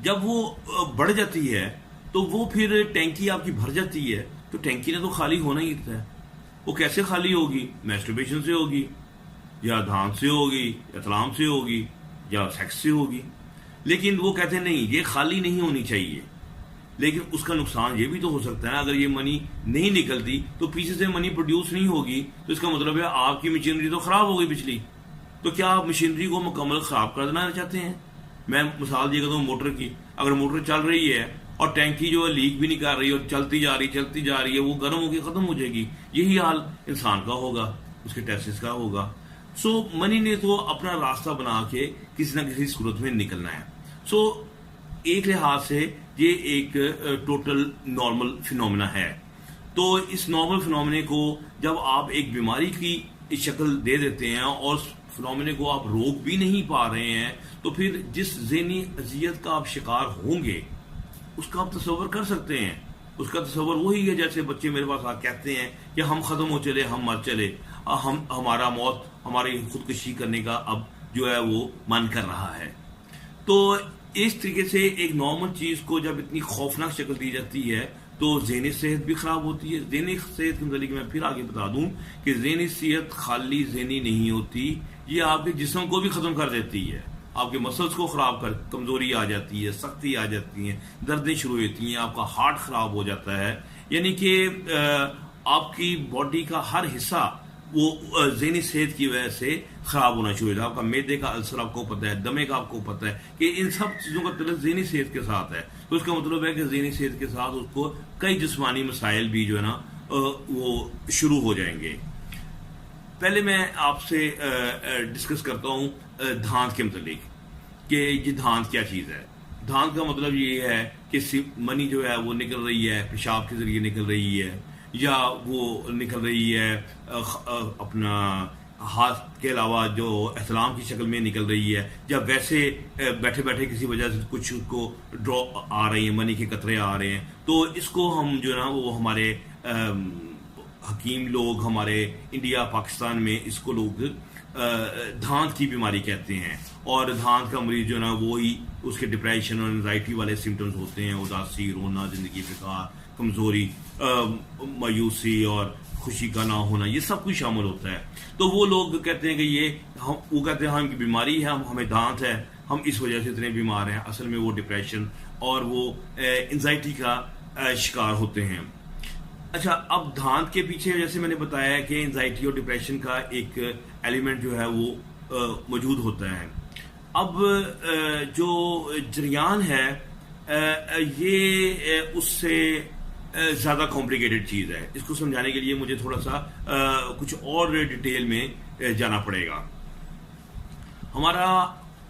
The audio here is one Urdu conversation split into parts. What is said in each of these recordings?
جب وہ بڑھ جاتی ہے تو وہ پھر ٹینکی آپ کی بھر جاتی ہے، تو ٹینکی نے تو خالی ہونا ہی ہوتا ہے. وہ کیسے خالی ہوگی؟ میسٹربیشن سے ہوگی، یا دھان سے ہوگی، یا طلاق سے ہوگی، یا سیکس سے ہوگی. لیکن وہ کہتے ہیں نہیں، یہ خالی نہیں ہونی چاہیے. لیکن اس کا نقصان یہ بھی تو ہو سکتا ہے نا، اگر یہ منی نہیں نکلتی تو پیچھے سے منی پروڈیوس نہیں ہوگی، تو اس کا مطلب ہے آپ کی مشینری تو خراب ہو گئی پچھلی. تو کیا آپ مشینری کو مکمل خراب کر دینا چاہتے ہیں؟ میں مثال دی کرتا ہوں موٹر کی. اگر موٹر چل رہی ہے اور ٹینکی جو ہے لیک بھی نہیں کر رہی اور چلتی جا رہی ہے، وہ گرم ہو کے ختم ہو جائے گی. یہی حال انسان کا ہوگا، اس کے ٹیسٹس کا ہوگا. سو منی نے تو اپنا راستہ بنا کے کسی نہ کسی صورت میں نکلنا ہے. سو ایک لحاظ سے یہ ایک ٹوٹل نارمل فینومینا ہے. تو اس نارمل فینومینے کو جب آپ ایک بیماری کی شکل دے دیتے ہیں اور اس فینومینے کو آپ روک بھی نہیں پا رہے ہیں، تو پھر جس ذہنی اذیت کا آپ شکار ہوں گے اس کا آپ تصور کر سکتے ہیں. اس کا تصور وہی ہے جیسے بچے میرے پاس کہتے ہیں کہ ہم ختم ہو چلے، ہم مر چلے، ہمارا موت، ہماری خودکشی کرنے کا اب جو ہے وہ من کر رہا ہے. تو اس طریقے سے ایک نارمل چیز کو جب اتنی خوفناک شکل دی جاتی ہے تو ذہنی صحت بھی خراب ہوتی ہے. ذہنی صحت کے متعلق میں پھر آگے بتا دوں کہ ذہنی صحت خالی ذہنی نہیں ہوتی، یہ آپ کے جسم کو بھی ختم کر دیتی ہے. آپ کے مسلس کو خراب کر، کمزوری آ جاتی ہے، سختی آ جاتی ہیں، دردیں شروع ہوتی ہیں، آپ کا ہارٹ خراب ہو جاتا ہے. یعنی کہ آپ کی باڈی کا ہر حصہ وہ ذہنی صحت کی وجہ سے خراب ہونا شروع ہوتا ہے. آپ کا معدے کا السر آپ کو پتہ ہے، دمے کا آپ کو پتہ ہے کہ ان سب چیزوں کا تعلق ذہنی صحت کے ساتھ ہے. تو اس کا مطلب ہے کہ ذہنی صحت کے ساتھ اس کو کئی جسمانی مسائل بھی جو ہے نا وہ شروع ہو جائیں گے. پہلے میں آپ سے ڈسکس کرتا ہوں دھانت کے متعلق کہ یہ دھانت کیا چیز ہے. دھانت کا مطلب یہ ہے کہ منی جو ہے وہ نکل رہی ہے، پیشاب کے ذریعے نکل رہی ہے، یا وہ نکل رہی ہے اپنا ہاتھ کے علاوہ جو احتلام کی شکل میں نکل رہی ہے، یا ویسے بیٹھے بیٹھے کسی وجہ سے کچھ کو ڈرا آ رہی ہیں، منی کے قطرے آ رہے ہیں. تو اس کو ہم جو ہے نا وہ ہمارے حکیم لوگ ہمارے انڈیا پاکستان میں اس کو لوگ دھانت کی بیماری کہتے ہیں. اور دھانت کا مریض جو ہے نا وہی اس کے ڈپریشن اور انزائٹی والے سمٹمز ہوتے ہیں، اداسی، رونا، زندگی فکار، کمزوری، مایوسی اور خوشی کا نہ ہونا، یہ سب کچھ شامل ہوتا ہے. تو وہ لوگ کہتے ہیں کہ یہ وہ کہتے ہیں ہم کی بیماری ہے، ہمیں دانت ہے، ہم اس وجہ سے اتنے بیمار ہیں. اصل میں وہ ڈپریشن اور وہ انزائٹی کا شکار ہوتے ہیں. اچھا، اب دھانت کے پیچھے جیسے میں نے بتایا کہ انزائٹی اور ڈپریشن کا ایک ایلیمنٹ جو ہے وہ موجود ہوتا ہے. اب جو جریان ہے یہ اس سے زیادہ کمپلیکیٹڈ چیز ہے. اس کو سمجھانے کے لیے مجھے تھوڑا سا کچھ اور ڈیٹیل میں جانا پڑے گا. ہمارا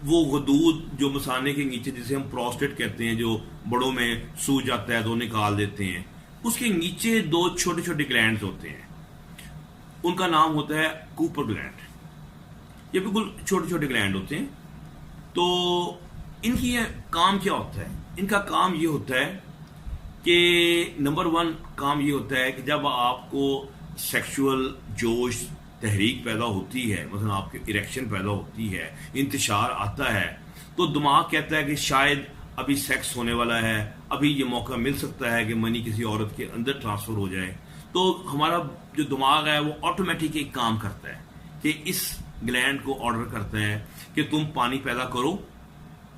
وہ غدود جو مثانے کے نیچے جسے ہم پروسٹیٹ کہتے ہیں، جو بڑوں میں سوج جاتا ہے تو نکال دیتے ہیں، اس کے نیچے دو چھوٹے چھوٹے گلینڈز ہوتے ہیں. ان کا نام ہوتا ہے کوپر گلینڈ. یہ بالکل چھوٹے چھوٹے گلینڈ ہوتے ہیں. تو ان کی کام کیا ہوتا ہے؟ ان کا کام یہ ہوتا ہے کہ نمبر 1 کام یہ ہوتا ہے کہ جب آپ کو سیکشول جوش، تحریک پیدا ہوتی ہے، مثلا آپ کے اریکشن پیدا ہوتی ہے، انتشار آتا ہے، تو دماغ کہتا ہے کہ شاید ابھی سیکس ہونے والا ہے، ابھی یہ موقع مل سکتا ہے کہ منی کسی عورت کے اندر ٹرانسفر ہو جائے. تو ہمارا جو دماغ ہے وہ آٹومیٹک ایک کام کرتا ہے کہ اس گلینڈ کو آرڈر کرتا ہے کہ تم پانی پیدا کرو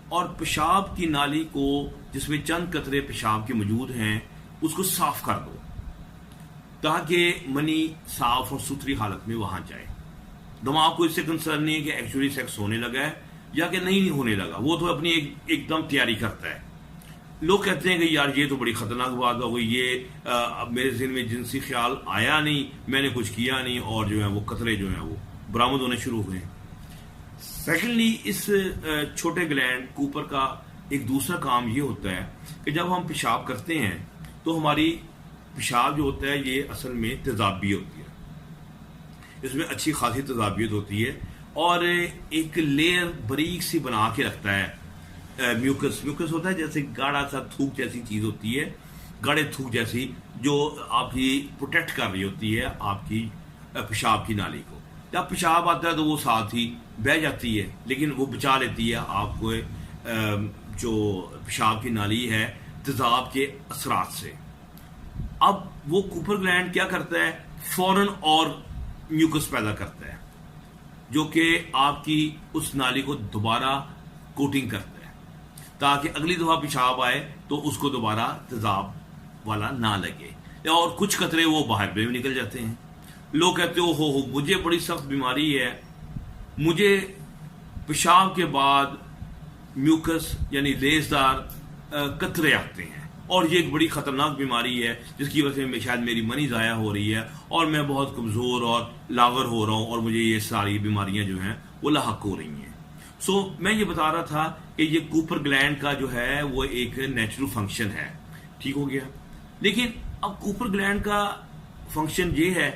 اور پیشاب کی نالی کو، جس میں چند قطرے پیشاب کے موجود ہیں، اس کو صاف کر دو تاکہ منی صاف اور ستھری حالت میں وہاں جائے. دماغ کو اس سے کنسرن نہیں ہے کہ ایکچولی سیکس ہونے لگا ہے یا کہ نہیں ہونے لگا، وہ تو اپنی ایک دم تیاری کرتا ہے. لوگ کہتے ہیں کہ یار یہ تو بڑی خطرناک بات ہو گئی، یہ اب میرے ذہن میں جنسی خیال آیا نہیں، میں نے کچھ کیا نہیں، اور جو ہے وہ قطرے جو ہیں وہ برآمد ہونے شروع ہوئے. سیکنڈلی، اس چھوٹے گلینڈ کوپر کا ایک دوسرا کام یہ ہوتا ہے کہ جب ہم پیشاب کرتے ہیں تو ہماری پیشاب جو ہوتا ہے یہ اصل میں تیزابی ہوتی ہے، اس میں اچھی خاصی تیزابیت ہوتی ہے اور ایک لیئر باریک سی بنا کے رکھتا ہے. میوکس ہوتا ہے جیسے گاڑھا سا تھوک جیسی چیز ہوتی ہے، گاڑھے تھوک جیسی، جو آپ کی پروٹیکٹ کر رہی ہوتی ہے آپ کی پیشاب کی نالی کو. جب پیشاب آتا ہے تو وہ ساتھ ہی بہہ جاتی ہے، لیکن وہ بچا لیتی ہے آپ کو جو پیشاب کی نالی ہے تیزاب کے اثرات سے. اب وہ کوپر گلینڈ کیا کرتا ہے, فوراً اور میوکس پیدا کرتا ہے جو کہ آپ کی اس نالی کو دوبارہ کوٹنگ کرتا ہے تاکہ اگلی دفعہ پیشاب آئے تو اس کو دوبارہ تیزاب والا نہ لگے, اور کچھ قطرے وہ باہر بھی نکل جاتے ہیں. لوگ کہتے ہو مجھے بڑی سخت بیماری ہے, مجھے پیشاب کے بعد میوکس یعنی لیزدار قطرے آتے ہیں, اور یہ ایک بڑی خطرناک بیماری ہے جس کی وجہ سے شاید میری منی ضائع ہو رہی ہے اور میں بہت کمزور اور لاغر ہو رہا ہوں اور مجھے یہ ساری بیماریاں جو ہیں وہ لاحق ہو رہی ہیں. میں یہ بتا رہا تھا کہ یہ کوپر گلینڈ کا جو ہے وہ ایک نیچرل فنکشن ہے. ٹھیک ہو گیا. لیکن اب کوپر گلینڈ کا فنکشن یہ ہے,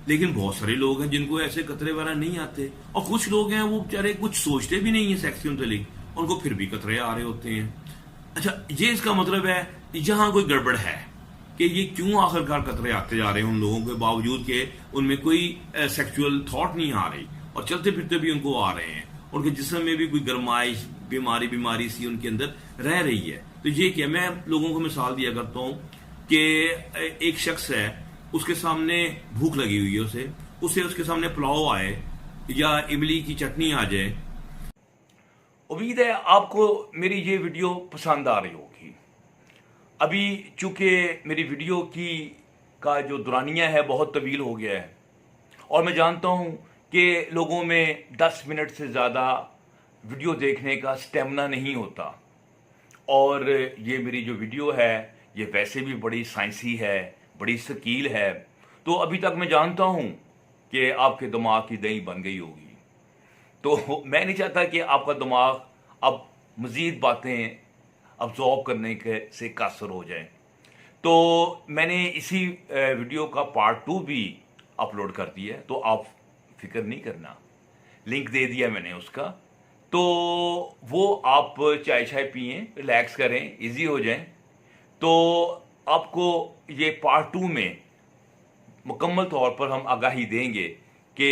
لیکن بہت سارے لوگ ہیں جن کو ایسے قطرے وغیرہ نہیں آتے, اور کچھ لوگ ہیں وہ بیچارے کچھ سوچتے بھی نہیں ہیں سیکس کے متعلق, ان کو پھر بھی قطرے آ رہے ہوتے ہیں. اچھا, یہ اس کا مطلب ہے یہاں کوئی گڑبڑ ہے کہ یہ کیوں آخرکار قطرے آتے جا رہے ہیں ان لوگوں کے باوجود کہ ان میں کوئی سیکچول تھاٹ نہیں آ رہی, اور چلتے پھرتے بھی ان کو آ رہے ہیں, ان کے جسم میں بھی کوئی گرمائش بیماری سی ان کے اندر رہ رہی ہے. تو یہ کیا, میں لوگوں کو مثال دیا کرتا ہوں کہ ایک شخص ہے, اس کے سامنے بھوک لگی ہوئی ہے, اسے اس کے سامنے پلاؤ آئے یا املی کی چٹنی آ جائے. امید ہے آپ کو میری یہ ویڈیو پسند آ رہی ہوگی. ابھی چونکہ میری ویڈیو کا جو دورانیہ ہے بہت طویل ہو گیا ہے, اور میں جانتا ہوں کہ لوگوں میں 10 منٹ سے زیادہ ویڈیو دیکھنے کا سٹیمنا نہیں ہوتا, اور یہ میری جو ویڈیو ہے یہ ویسے بھی بڑی سائنسی ہے, بڑی ثقیل ہے. تو ابھی تک میں جانتا ہوں کہ آپ کے دماغ کی دہی بن گئی ہوگی, تو میں نہیں چاہتا کہ آپ کا دماغ اب مزید باتیں ابزارب کرنے سے قاصر ہو جائے. تو میں نے اسی ویڈیو کا پارٹ 2 بھی اپلوڈ کر دیا ہے, تو آپ فکر نہیں کرنا, لنک دے دیا میں نے اس کا. تو وہ آپ چائے پئیں, ریلیکس کریں, ایزی ہو جائیں. تو آپ کو یہ پارٹ 2 میں مکمل طور پر ہم آگاہی دیں گے کہ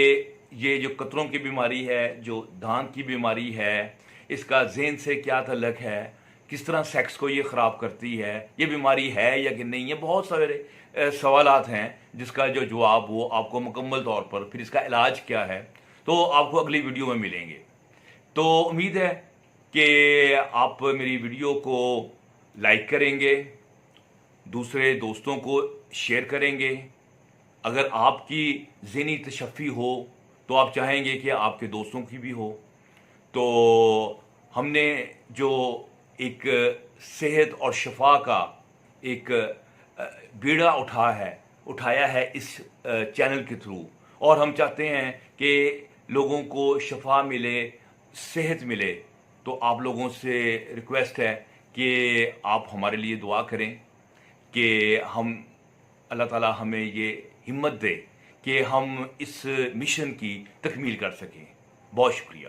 یہ جو قطروں کی بیماری ہے, جو دھان کی بیماری ہے, اس کا ذہن سے کیا تعلق ہے, کس طرح سیکس کو یہ خراب کرتی ہے, یہ بیماری ہے یا کہ نہیں ہے. بہت سارے سوالات ہیں جس کا جو جواب وہ آپ کو مکمل طور پر, پھر اس کا علاج کیا ہے, تو آپ کو اگلی ویڈیو میں ملیں گے. تو امید ہے کہ آپ میری ویڈیو کو لائک کریں گے, دوسرے دوستوں کو شیئر کریں گے. اگر آپ کی ذہنی تشفی ہو تو آپ چاہیں گے کہ آپ کے دوستوں کی بھی ہو. تو ہم نے جو ایک صحت اور شفا کا ایک بیڑا اٹھایا ہے اس چینل کے تھرو, اور ہم چاہتے ہیں کہ لوگوں کو شفا ملے, صحت ملے. تو آپ لوگوں سے ریکویسٹ ہے کہ آپ ہمارے لیے دعا کریں کہ اللہ تعالی ہمیں یہ ہمت دے کہ ہم اس مشن کی تکمیل کر سکیں. بہت شکریہ.